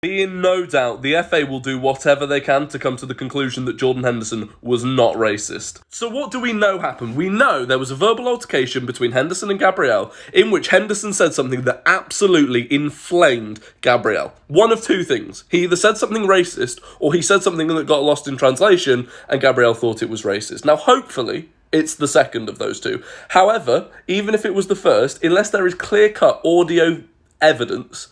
Be in no doubt, the FA will do whatever they can to come to the conclusion that Jordan Henderson was not racist. So what do we know happened? We know there was a verbal altercation between Henderson and Gabriel in which Henderson said something that absolutely inflamed Gabriel. One of two things. He either said something racist or he said something that got lost in translation and Gabriel thought it was racist. Now, hopefully, it's the second of those two. However, even if it was the first, unless there is clear-cut audio evidence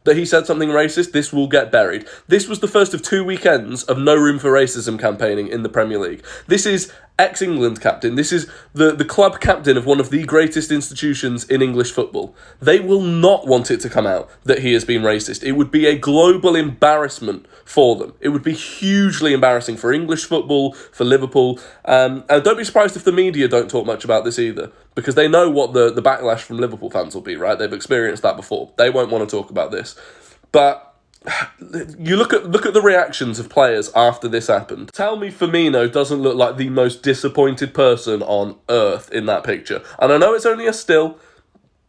that he said something racist, this will get buried. This was the first of 2 weekends of no room for racism campaigning in the Premier League. This is ex-England captain. This is the club captain of one of the greatest institutions in English football. They will not want it to come out that he has been racist. It would be a global embarrassment for them. It would be hugely embarrassing for English football, for Liverpool. And don't be surprised if the media don't talk much about this either, because they know what the backlash from Liverpool fans will be, right? They've experienced that before. They won't want to talk about this. But you look at the reactions of players after this happened. Tell me Firmino doesn't look like the most disappointed person on earth in that picture. And I know it's only a still,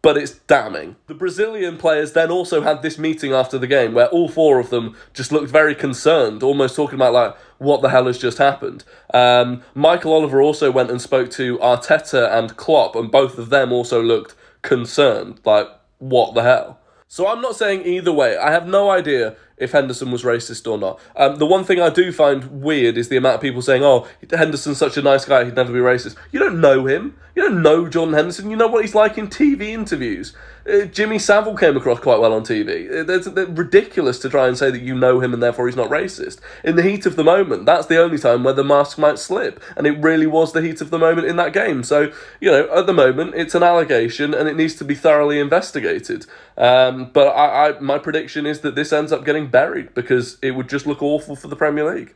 but it's damning. The Brazilian players then also had this meeting after the game where all four of them just looked very concerned, almost talking about like, what the hell has just happened? Michael Oliver also went and spoke to Arteta and Klopp, and both of them also looked concerned, like, what the hell? So I'm not saying either way. I have no idea if Henderson was racist or not. The one thing I do find weird is the amount of people saying, oh, Henderson's such a nice guy, he'd never be racist. You don't know him. You don't know Jordan Henderson. You know what he's like in TV interviews. Jimmy Savile came across quite well on TV. It's ridiculous to try and say that you know him and therefore he's not racist. In the heat of the moment, that's the only time where the mask might slip. And it really was the heat of the moment in that game. So, you know, at the moment, it's an allegation and it needs to be thoroughly investigated. But my prediction is that this ends up getting buried because it would just look awful for the Premier League.